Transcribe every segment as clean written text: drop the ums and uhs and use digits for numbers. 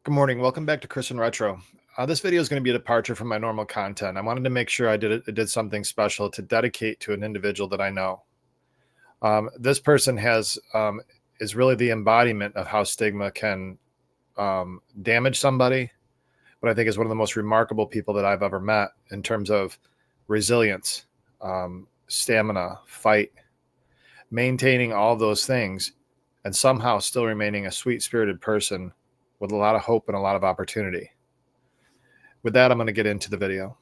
Good morning. Welcome back to Chris and Retro. This video is going to be a departure from my normal content. I wanted to make sure I did something special to dedicate to an individual that I know. This person is really the embodiment of how stigma can damage somebody, but I think is one of the most remarkable people that I've ever met in terms of resilience, stamina, fight, maintaining all those things, and somehow still remaining a sweet-spirited person with a lot of hope and a lot of opportunity. With that, I'm going to get into the video.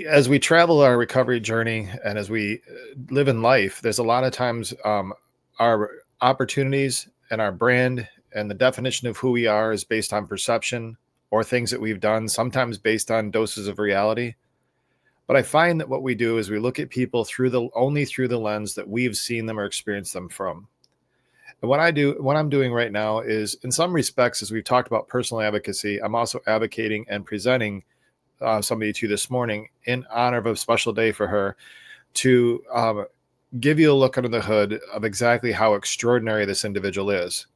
As we travel our recovery journey and as we live in life, there's a lot of times our opportunities and our brand and the definition of who we are is based on perception or things that we've done, sometimes based on doses of reality. But I find that what we do is we look at people only through the lens that we've seen them or experienced them from. And what I'm doing right now is, in some respects, as we've talked about personal advocacy, I'm also advocating and presenting somebody to this morning in honor of a special day for her to give you a look under the hood of exactly how extraordinary this individual is.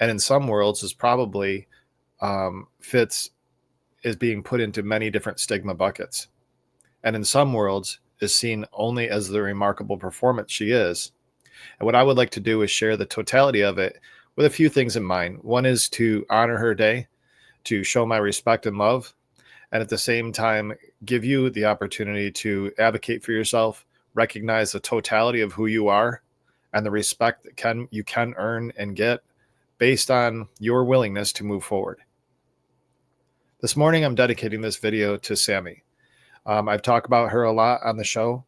And in some worlds is probably is being put into many different stigma buckets. And in some worlds is seen only as the remarkable performance she is. And what I would like to do is share the totality of it with a few things in mind. One is to honor her day, to show my respect and love, and at the same time, give you the opportunity to advocate for yourself, recognize the totality of who you are and the respect that you can earn and get based on your willingness to move forward. This morning, I'm dedicating this video to Sammy. I've talked about her a lot on the show.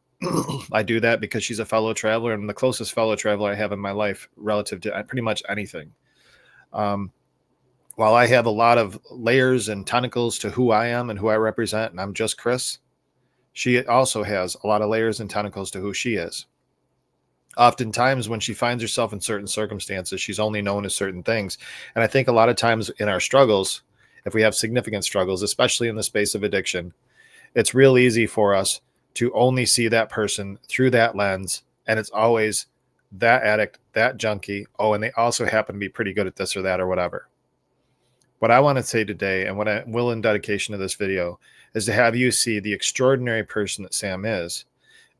I do that because she's a fellow traveler and the closest fellow traveler I have in my life relative to pretty much anything. While I have a lot of layers and tentacles to who I am and who I represent, and I'm just Chris, she also has a lot of layers and tentacles to who she is. Oftentimes when she finds herself in certain circumstances, she's only known as certain things. And I think a lot of times in our struggles, if we have significant struggles, especially in the space of addiction, it's real easy for us to only see that person through that lens. And it's always that addict, that junkie. Oh, and they also happen to be pretty good at this or that or whatever. What I want to say today, and what I will in dedication to this video, is to have you see the extraordinary person that Sam is,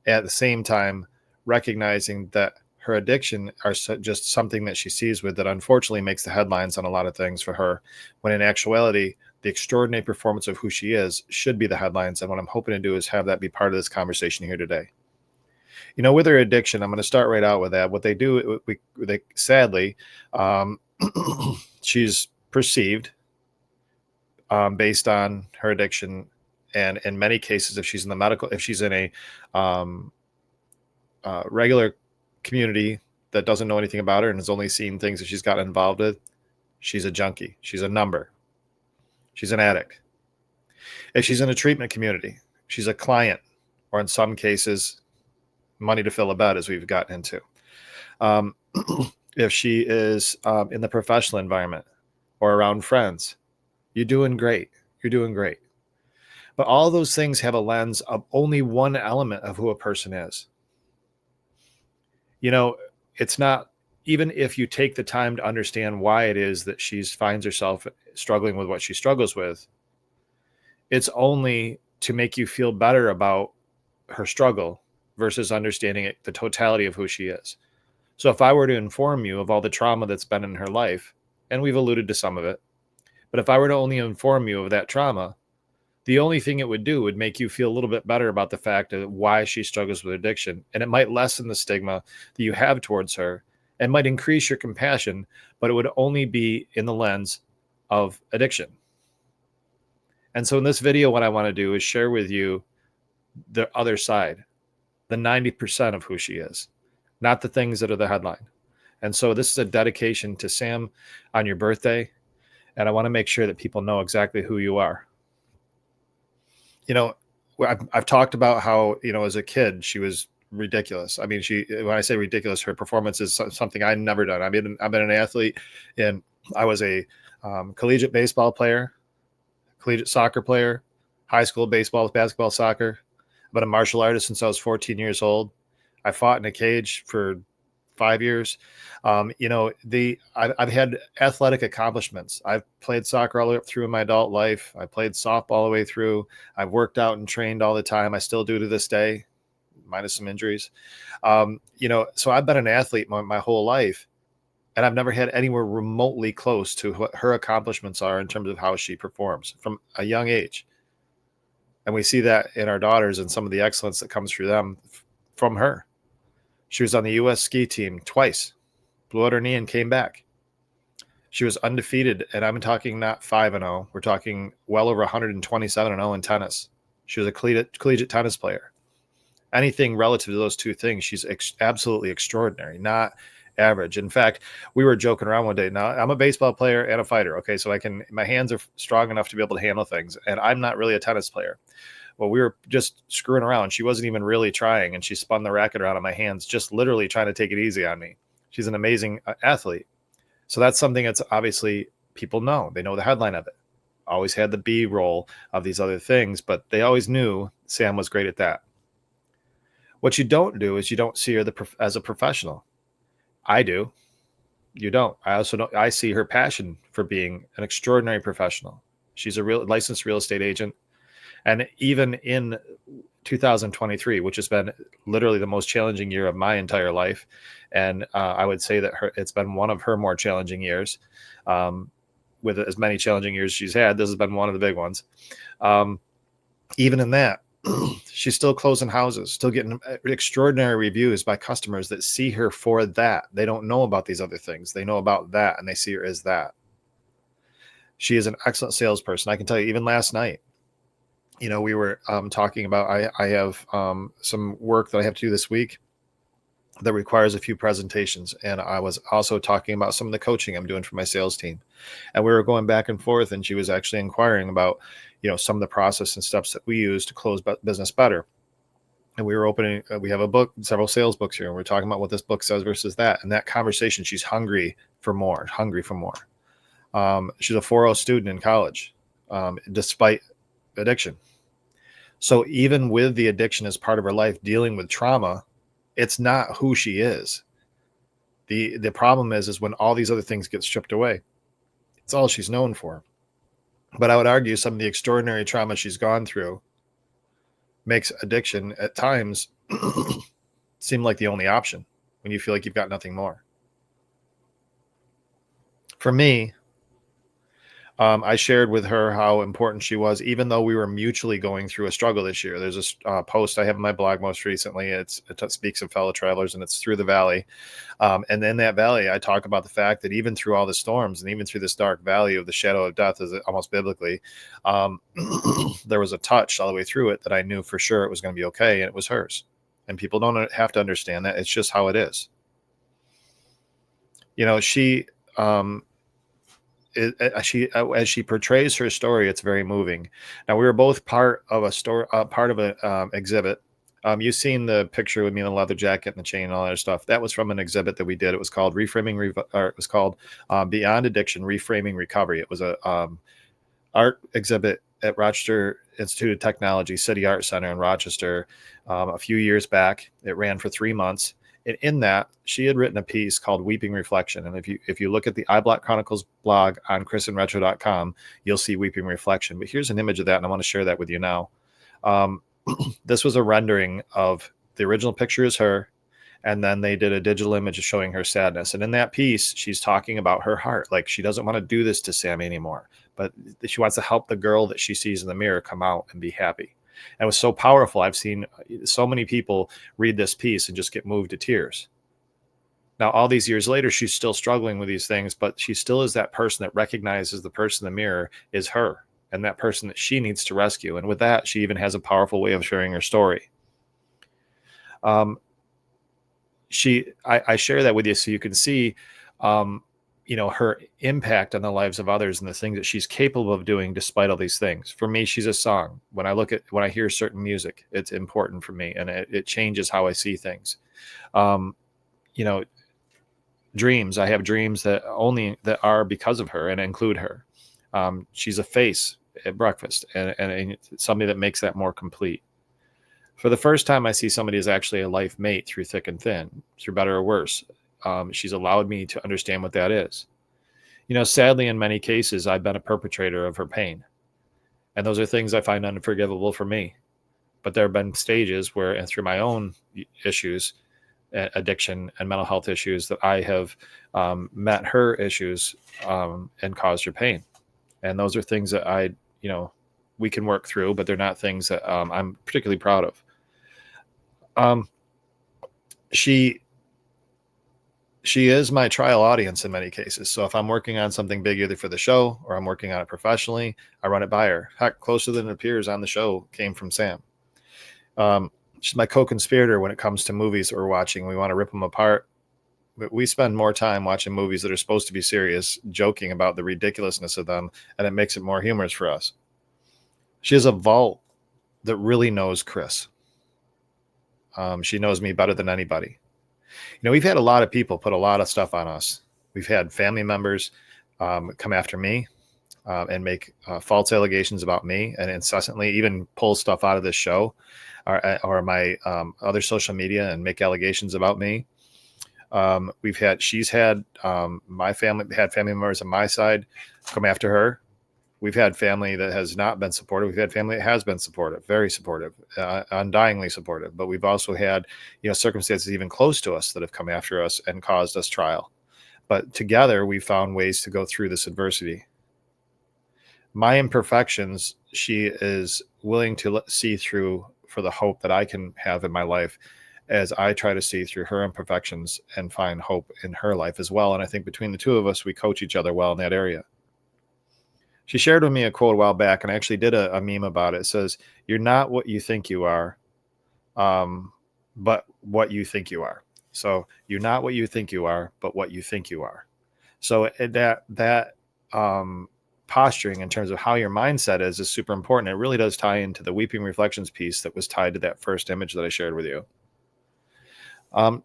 at the same time recognizing that her addiction are just something that she sees with that unfortunately makes the headlines on a lot of things for her, when in actuality, the extraordinary performance of who she is should be the headlines. And what I'm hoping to do is have that be part of this conversation here today. You know, with her addiction, I'm going to start right out with that. What they do, they sadly, she's perceived based on her addiction, and in many cases, if she's in a regular community that doesn't know anything about her and has only seen things that she's gotten involved with, she's a junkie, she's a number, she's an addict. If she's in a treatment community, she's a client, or in some cases, money to fill a bed, as we've gotten into. If she is in the professional environment or around friends, you're doing great. You're doing great. But all those things have a lens of only one element of who a person is. You know, it's not, even if you take the time to understand why it is that she finds herself struggling with what she struggles with, it's only to make you feel better about her struggle versus understanding the totality of who she is. So if I were to inform you of all the trauma that's been in her life, and we've alluded to some of it, but if I were to only inform you of that trauma, the only thing it would do would make you feel a little bit better about the fact of why she struggles with addiction. And it might lessen the stigma that you have towards her and might increase your compassion, but it would only be in the lens of addiction. And so in this video, what I want to do is share with you the other side, the 90% of who she is, not the things that are the headline. And so this is a dedication to Sam on your birthday. And I want to make sure that people know exactly who you are. You know, I've talked about how, you know, as a kid, she was ridiculous. I mean, when I say ridiculous, her performance is something I've never done. I've been an athlete, and I was a collegiate baseball player, collegiate soccer player, high school baseball, basketball, soccer. I've been a martial artist since I was 14 years old. I fought in a cage for 5 years. I've had athletic accomplishments. I've played soccer all the way up through in my adult life. I played softball all the way through. I've worked out and trained all the time. I still do to this day, minus some injuries. So I've been an athlete my whole life, and I've never had anywhere remotely close to what her accomplishments are in terms of how she performs from a young age. And we see that in our daughters and some of the excellence that comes through them from her. She was on the U.S. ski team twice, blew out her knee and came back. She was undefeated, and I'm talking not 5-0. We're talking well over 127-0 in tennis. She was a collegiate tennis player. Anything relative to those two things, she's absolutely extraordinary, not average. In fact, we were joking around one day. Now, I'm a baseball player and a fighter. Okay, so my hands are strong enough to be able to handle things, and I'm not really a tennis player. Well, we were just screwing around. She wasn't even really trying, and she spun the racket around on my hands, just literally trying to take it easy on me. She's an amazing athlete. So that's something that's obviously people know. They know the headline of it. Always had the B roll of these other things, but they always knew Sam was great at that. What you don't do is you don't see her as a professional. I do. You don't. I also don't. I see her passion for being an extraordinary professional. She's a licensed real estate agent. And even in 2023, which has been literally the most challenging year of my entire life, and I would say that it's been one of her more challenging years. With as many challenging years she's had, this has been one of the big ones. Even in that, she's still closing houses, still getting extraordinary reviews by customers that see her for that. They don't know about these other things. They know about that, and they see her as that. She is an excellent salesperson. I can tell you, even last night, we were talking about, I have some work that I have to do this week that requires a few presentations. And I was also talking about some of the coaching I'm doing for my sales team. And we were going back and forth, and she was actually inquiring about, some of the process and steps that we use to close business better. And we were we have a book, several sales books here, and we're talking about what this book says versus that. And that conversation, she's hungry for more. She's a 4.0 student in college, despite addiction. So even with the addiction as part of her life, dealing with trauma, it's not who she is. The problem is when all these other things get stripped away, it's all she's known for. But I would argue some of the extraordinary trauma she's gone through makes addiction at times seem like the only option when you feel like you've got nothing more. For me, I shared with her how important she was, even though we were mutually going through a struggle this year. There's a post I have in my blog most recently. It speaks of fellow travelers, and it's Through the Valley. And in that valley, I talk about the fact that even through all the storms and even through this dark valley of the shadow of death, as almost biblically, there was a touch all the way through it that I knew for sure it was going to be okay, and it was hers. And people don't have to understand that. It's just how it is. She... as she portrays her story, it's very moving. Now, we were both part of an exhibit. You've seen the picture with me in the leather jacket and the chain and all that stuff. That was from an exhibit that we did. It was called Beyond Addiction: Reframing Recovery. It was a art exhibit at Rochester Institute of Technology City Art Center in Rochester a few years back. It ran for 3 months. And in that, she had written a piece called Weeping Reflection. And if you look at the iBlock Chronicles blog on chrisandretro.com, you'll see Weeping Reflection. But here's an image of that, and I want to share that with you now. This was a rendering of the original picture is her, and then they did a digital image showing her sadness. And in that piece, she's talking about her heart. Like, she doesn't want to do this to Sammy anymore, but she wants to help the girl that she sees in the mirror come out and be happy. And it was so powerful. I've seen so many people read this piece and just get moved to tears. Now, all these years later, she's still struggling with these things, but she still is that person that recognizes the person in the mirror is her and that person that she needs to rescue. And with that, she even has a powerful way of sharing her story. I share that with you so you can see, her impact on the lives of others and the things that she's capable of doing despite all these things. For me, she's a song. When I hear certain music, it's important for me, and it changes how I see things. Um, you know, dreams. I have dreams that are because of her and include her. She's a face at breakfast, and somebody that makes that more complete. For the first time, I see somebody as actually a life mate through thick and thin, through better or worse. She's allowed me to understand what that is. Sadly, in many cases, I've been a perpetrator of her pain. And those are things I find unforgivable for me. But there have been stages where, and through my own issues, addiction and mental health issues, that I have met her issues and caused her pain. And those are things that we can work through, but they're not things that I'm particularly proud of. She is my trial audience in many cases. So if I'm working on something big, either for the show or I'm working on it professionally, I run it by her. Heck, Closer Than It Appears on the show came from Sam. She's my co-conspirator when it comes to movies that we're watching. We want to rip them apart. But we spend more time watching movies that are supposed to be serious, joking about the ridiculousness of them, and it makes it more humorous for us. She has a vault that really knows Chris. She knows me better than anybody. We've had a lot of people put a lot of stuff on us. We've had family members come after me and make false allegations about me, and incessantly even pull stuff out of this show or my other social media and make allegations about me. She's had my family members on my side come after her. We've had family that has not been supportive. We've had family that has been supportive, very supportive, undyingly supportive. But we've also had, circumstances even close to us that have come after us and caused us trial. But together, we found ways to go through this adversity. My imperfections, she is willing to see through for the hope that I can have in my life, as I try to see through her imperfections and find hope in her life as well. And I think between the two of us, we coach each other well in that area. She shared with me a quote a while back, and I actually did a meme about it. It says, "You're not what you think you are, but what you think you are." So you're not what you think you are, but what you think you are. So that posturing in terms of how your mindset is super important. It really does tie into the Weeping Reflections piece that was tied to that first image that I shared with you.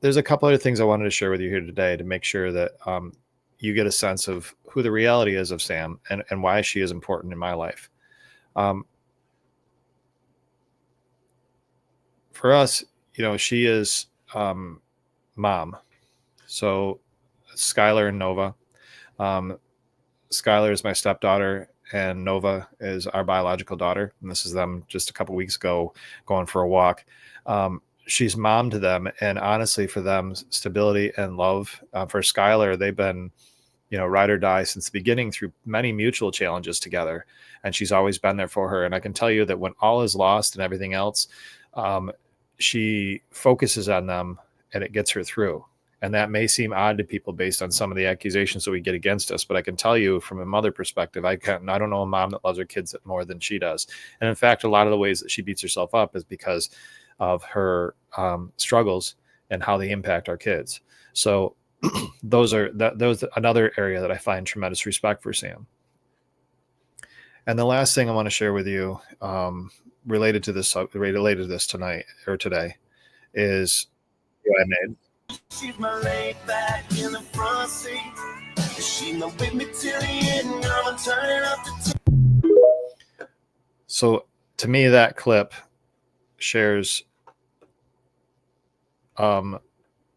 There's a couple other things I wanted to share with you here today to make sure that you get a sense of who the reality is of Sam and why she is important in my life. For us, she is mom. So Skylar and Nova. Skylar is my stepdaughter, and Nova is our biological daughter. And this is them just a couple weeks ago going for a walk. She's mom to them, and honestly, for them, stability and love. For Skylar, they've been, ride or die since the beginning through many mutual challenges together, and she's always been there for her. And I can tell you that when all is lost and everything else, she focuses on them, and it gets her through. And that may seem odd to people based on some of the accusations that we get against us, but I can tell you from a mother perspective, I don't know a mom that loves her kids more than she does. And in fact, a lot of the ways that she beats herself up is because of her struggles and how they impact our kids. So those another area that I find tremendous respect for Sam. And the last thing I want to share with you related to this tonight or today is what I made. She's my laid back in the front seat. She's not with me till the end. I'ma turn it up to So to me, that clip shares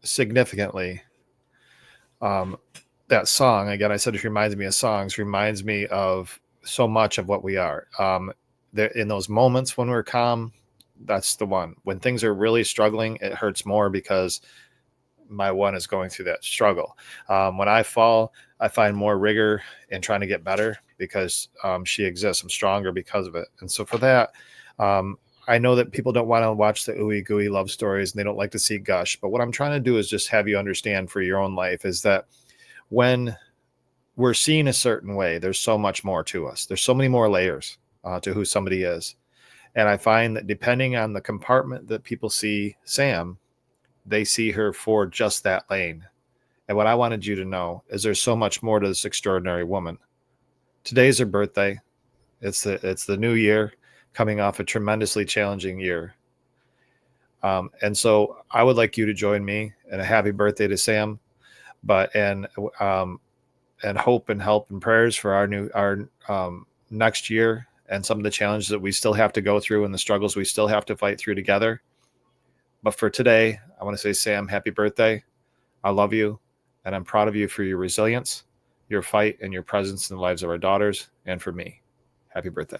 significantly that song. Again, I said it reminds me of songs, reminds me of so much of what we are. In those moments when we're calm, that's the one. When things are really struggling, it hurts more because my one is going through that struggle. When I fall, I find more rigor in trying to get better because she exists. I'm stronger because of it. And so for that, I know that people don't want to watch the ooey gooey love stories and they don't like to see gush. But what I'm trying to do is just have you understand for your own life is that when we're seen a certain way, there's so much more to us. There's so many more layers to who somebody is. And I find that depending on the compartment that people see Sam, they see her for just that lane. And what I wanted you to know is there's so much more to this extraordinary woman. Today's her birthday. It's the new year, coming off a tremendously challenging year. And so I would like you to join me in a happy birthday to Sam, but and hope and help and prayers for our next year and some of the challenges that we still have to go through and the struggles we still have to fight through together. But for today, I want to say, Sam, happy birthday. I love you, and I'm proud of you for your resilience, your fight, and your presence in the lives of our daughters, and for me. Happy birthday.